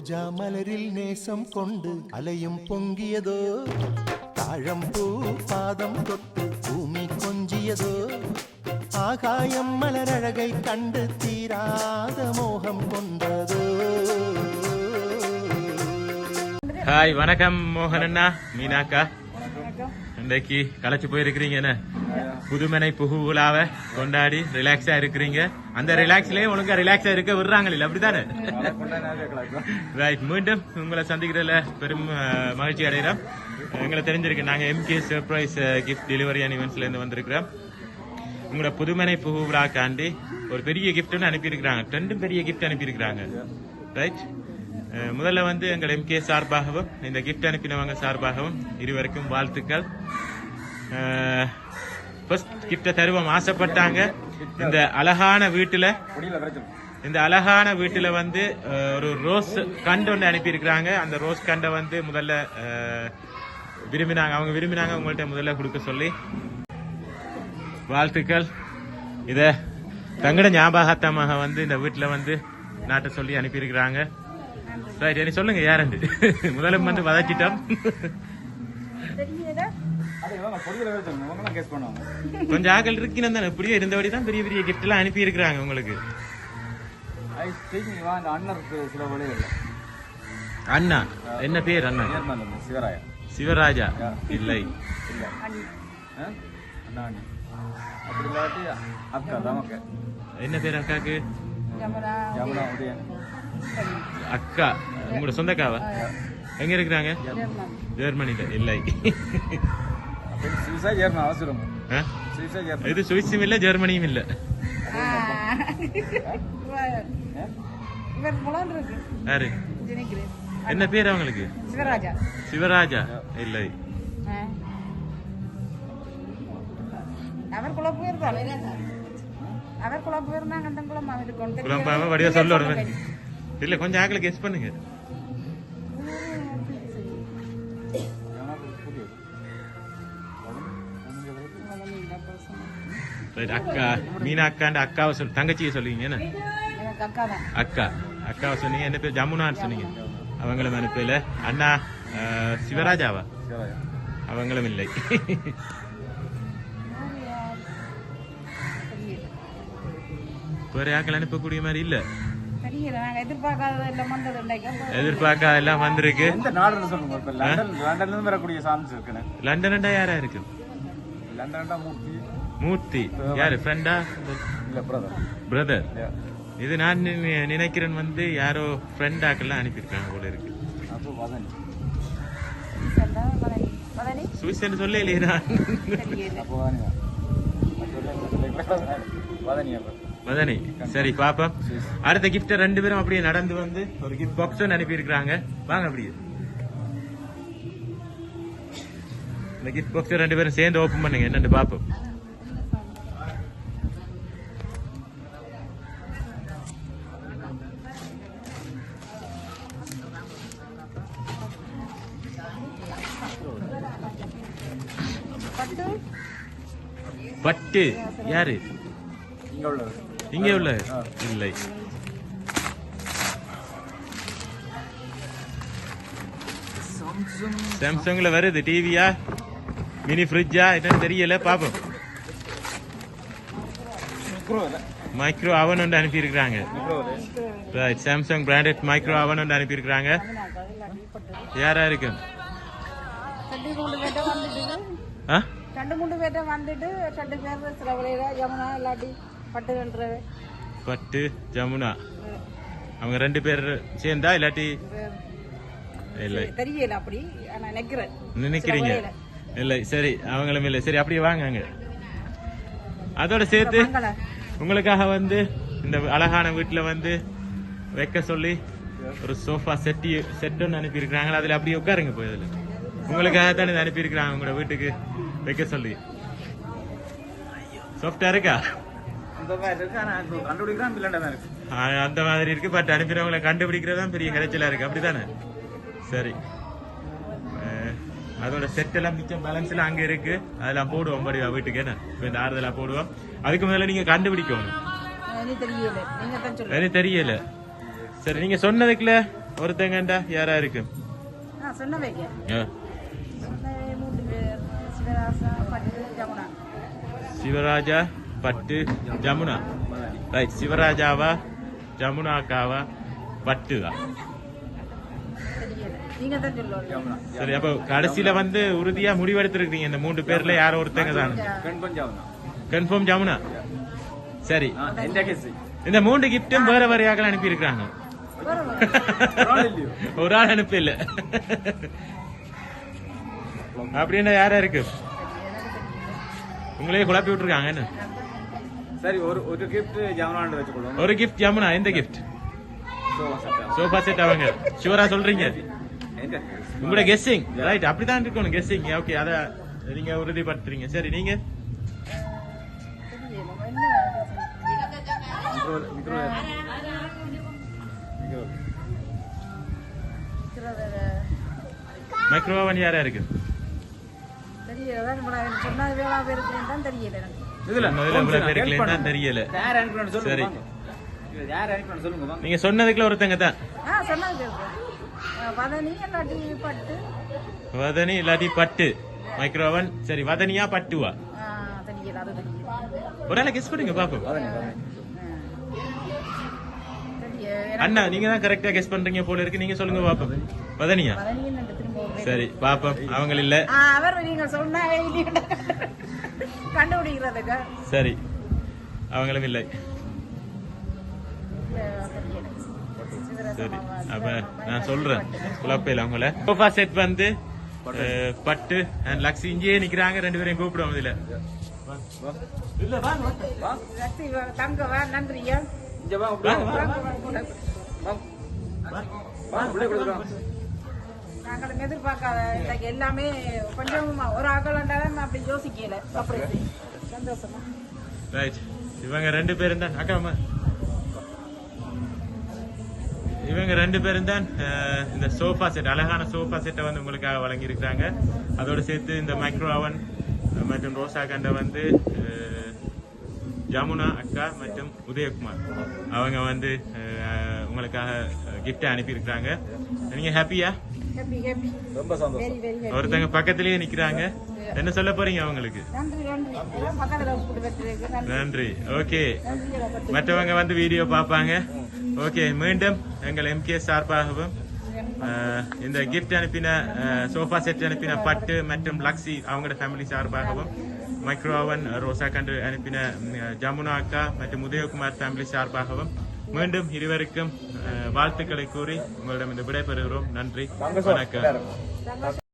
ரோஜா மலரில் நேசம் கொண்டு அலையும் பொங்கியதோ, தாழம்பூ பாதம் தொட்டு பூமி கொஞ்சியதோ, ஆகாயம் மலரழகை கண்டு தீராத மோகம் கொண்டதோ. ஹாய், வணக்கம் மோகன் அண்ணா, மீனாக்கா. இன்றைக்கு களைச்சு போயிருக்கிறீங்க என்ன, புதுமனை புகுவிழாவ கொண்டாடி ரிலாக்ஸா இருக்கிறீங்க. அந்த ரிலாக்ஸ்லயே ஒழுங்கா ரிலாக்ஸா இருக்க விடுறாங்க, அப்படித்தானே? ரைட், மீண்டும் உங்களை சந்திக்கிறதுல பெரும் மகிழ்ச்சி அடைகிறோம். எங்களை தெரிஞ்சிருக்கு, நாங்க MK surprise gift delivery and ஈவென்ட்ஸ்ல இருந்து வந்திருக்கிறோம். உங்களோட புதுமனை புகுவிழாக்காண்டி ஒரு பெரிய கிஃப்ட் ஒன்று அனுப்பியிருக்கிறாங்க, 2 பெரிய கிஃப்ட் அனுப்பியிருக்கிறாங்க. ரைட், முதல்ல வந்து எங்கள் MK சார்பாகவும் இந்த கிஃப்ட் அனுப்பினவங்க சார்பாகவும் இருவருக்கும் வாழ்த்துக்கள். ஃபர்ஸ்ட் கிஃப்ட தருவோம் ஆசைப்பட்டாங்க. இந்த அழகான வீட்டுல வந்து ஒரு ரோஸ் கண்டு ஒன்று அனுப்பியிருக்கிறாங்க. அந்த ரோஸ் கண்டை வந்து முதல்ல அவங்க விரும்பினாங்க உங்கள்கிட்ட முதல்ல கொடுக்க சொல்லி. வாழ்த்துக்கள். இத தங்கட ஞாபகத்தமாக வந்து இந்த வீட்டுல வந்து நாட்ட சொல்லி அனுப்பியிருக்கிறாங்க. ரைட், என்ன சொல்லுங்க யாருண்டு முதல்ல வந்து வதச்சிட்டோம். கொஞ்சம் ஆக்கள் இருக்கணும் தானே, இப்படியே இருந்தபடி தான் பெரிய பெரிய கிஃப்ட் எல்லாம் அனுப்பி இருக்கிறாங்க உங்களுக்கு. அண்ணா என்ன பேர்? அண்ணா சிவராஜா இல்லை. என்ன பேர் அக்காக்கு? அக்கா உங்களோட சொந்தக்காவா? எங்க இருக்கிறாங்க? ஜெர்மனில இல்லை. இது சுவிஸும் இல்ல ஜெர்மனியும் இல்ல. யாரு? என்ன பேர் அவங்களுக்கு? சிவராஜா இல்லை. குழம்பாம வடிவா சொல்ல இல்ல, கொஞ்சம் ஆக்களை கெஸ் பண்ணுங்க. அக்கா மீனாக்காண்ட அக்காவை தங்கச்சியை சொல்லுவீங்க என்ன? அக்காவை சொன்னீங்க. என்ன பேர்? ஜமுனான்னு சொன்னீங்க. அவங்களும் அனுப்பல. அண்ணா சிவராஜாவா? அவங்களும் இல்லை. வேற ஆக்கள் அனுப்பக்கூடிய மாதிரி இல்ல. எதிர்பார்க்காத எல்லாம் வந்திருக்கு. லண்டன்டா யாரா இருக்கு? மூர்த்தி யாரு? ஃப்ரெண்டா? பிரதர். இது நான் நினைக்கிறேன் வந்து யாரோ ஃப்ரெண்ட் ஆக்கெல்லாம் அனுப்பியிருக்காங்க போல இருக்கு. சுவிஸ் சொல்ல இல்லையா? மதனி. சரி பாப்போம். அடுத்த கிஃப்ட் 2 பேரும் அப்படியே நடந்து வந்து ஒரு கிஃப்ட் பாக்ஸ் அனுப்பி இருக்கிறாங்க. வாங்க அப்படியே இந்த கிஃப்ட் பாக்ஸ் 2 பேரும் சேர்ந்து ஓபன் பண்ணுங்க, என்னன்னு பாப்போம். பட்டு யாரு? இங்க உள்ள இல்லை. சாம்சங்ல வருது. டிவியா, மினி ஃப்ரிட்ஜா என்னன்னு தெரியல, பாப்போம். மைக்ரோ அவன் ஒன்று அனுப்பி இருக்கிறாங்க. சாம்சங் பிராண்டட் மைக்ரோ அவன் ஒன்று அனுப்பி இருக்கிறாங்க. யாரா இருக்கு? பட்டு ஜமுனா அவங்க 2 பேர் சேர்ந்தா இல்லாட்டி இல்லை நினைக்கிறீங்க? இல்லை. சரி, அவங்களும் இல்லை. சரி, அப்படியே வாங்க. அதோட சேர்த்து உங்களுக்காக வந்து இந்த அழகான வீட்டுல வந்து வைக்க சொல்லி ஒரு சோஃபா செட் ஒன்று அனுப்பி இருக்கிறாங்க. அதுல அப்படியே உட்காருங்க போய். அதுல உங்களுக்காக தான் இதை அனுப்பி இருக்கிறாங்க, உங்களோட வீட்டுக்கு வைக்க சொல்லி. சாஃப்டா இருக்கா? அந்த மாதிரி இருக்கு. பட் அனுப்பினவங்களை கண்டுபிடிக்கிறதா பெரிய கரைச்சலா இருக்கு, அப்படித்தானே? சரி, அதோட செட் எல்லாம் மிச்சம் பேலன்ஸ் எல்லாம் அங்க இருக்கு. அதெல்லாம் போடுவோம் படிவா வீட்டுக்கு. என்ன இந்த ஆறுதலா போடுவோம். அதுக்கு முதல்ல நீங்க கண்டுபிடிக்கணும். தெரியல. சரி, நீங்க சொன்னதுக்குள்ள ஒருத்தங்கண்டா யாரா இருக்கு சொன்ன வைக்க ஆ. சொன்னவே 3 பேர் சிவராசா பட்டு ஜமுனா சிவராஜா பட்டு ஜமுனா ரைட் சிவராஜாவா ஜமுனா அக்காவா பட்டுவா தெரியல நீங்க தான் சொல்லுவாங்க சரி அப்ப கடைசியில வந்து உறுதியா முடிவெடுத்திருக்கீங்க இந்த 3 பேர்ல யாரோ ஒருத்தங்க தான் கன்ஃபார்ம் ஜமுனா சரி இந்த 3 கிஃப்டும் வேற வேற யாக்கள் அனுப்பி இருக்காங்க ஒரு ஆள் அனுப்ப இல்ல அப்படின்னா யாரா இருக்கு உங்களே குழப்பி விட்டுருக்காங்க என்ன சரி ஒரு gift ஜமுனான்னு வெச்சுக்கொள்ளுங்க ஒரு கிஃப்ட் ஜமுனா எந்த கிஃப்ட் சோஃபா செட் அவங்க ஷூரா சொல்றீங்க உங்களோட கெஸ்ஸிங் ரைட் அப்படிதான் இருக்கணும் கெஸ்ஸிங் ஓகே அத நீங்க உறுதிப்படுத்துறீங்க சரி நீங்க மைக்ரோவன் யாரா இருக்கு தெரியல சொன்னா வேளா பேருக்கு தான் தெரியல எனக்கு இதுல முதல்ல இவ்வளவு பேருக்கு இல்லைன்னா தெரியல யார் அனுப்பணும் சொல்லுங்க சரி. வாங்க. இது யார் அனுப்பணும் சொல்லுங்க வாங்க. நீங்க சொன்னதுக்குள்ள ஒருத்தங்க தான் சொன்னது பேருக்கு பதனி இல்லாட்டி பட்டு வதனி இல்லாட்டி பட்டு மைக்ரோவன் சரி வதனியா பட்டுவா தெரியல அது தெரியல ஒரு ஆளை கெஸ் பண்ணுங்க பாப்போம் தெரியல அண்ணா நீங்க தான் கரெக்டா கெஸ் பண்றீங்க போல இருக்கு நீங்க சொல்லுங்க பாப்போம் வதனியா பதனின்னு திரும்ப சரி பாப்போம் அவங்க இல்ல அவர் நீங்க சொன்னா கண்டுபிடிக்கிறதுக்கு சரி அவங்களும் இல்லை சரி அப்ப நான் சொல்றேன் குழப்பையில அவங்கள சோஃபா செட் வந்து பட்டு அண்ட் லக்ஸி இங்கேயே நிக்கிறாங்க 2 பேரையும் கூப்பிடுவோம் இதுல இல்ல வாங்க வாங்க சக்தி தங்க வா நன்றியா இங்க வாங்க வாங்க வாங்க உள்ள கொடுத்துறோம் நாங்களும் எதிர்பார்க்காத இன்னைக்கு எல்லாமே கொஞ்சம் ஒரு ஆக்கலாண்டாலும் அப்படி யோசிக்கல அப்படி சந்தோஷமா ரைட் இவங்க 2 பேரும் தான் அக்காமா இவங்க 2 பேரும் தான் இந்த சோஃபா செட் அழகான சோஃபா செட்டை வந்து உங்களுக்காக வழங்கி இருக்காங்க அதோட சேர்த்து இந்த மைக்ரோ அவன் மற்றும் ரோசா கண்டை வந்து ஜமுனா அக்கா மற்றும் உதயகுமார் அவங்க வந்து உங்களுக்காக கிஃப்ட் அனுப்பி இருக்காங்க நீங்க ஹாப்பியா ஹாப்பி ஹாப்பி ரொம்ப சந்தோஷம் வெரி வெரி ஒருத்தங்க பக்கத்திலேயே நிக்கிறாங்க என்ன சொல்ல போறீங்க அவங்களுக்கு நன்றி நன்றி எல்லாம் பக்கத்துல கூட்டு வச்சிருக்கு நன்றி நன்றி ஓகே நன்றி மற்றவங்க வந்து வீடியோ பார்ப்பாங்க ஓகே மீண்டும் எங்கள் எம்கே சார்பாகவும் இந்த கிஃப்ட் அனுப்பின சோஃபா செட் அனுப்பின பட்டு மற்றும் லக்ஸி அவங்களோட ஃபேமிலி சார்பாகவும் மைக்ரோவன் ரோசா கண்டு அனுப்பின ஜமுனா அக்கா மற்றும் உதயகுமார் ஃபேமிலி சார்பாகவும் மீண்டும் இருவருக்கும் வாழ்த்துக்களை கூறி உங்களிடம் இந்த விடைபெறுகிறோம் நன்றி வணக்கம்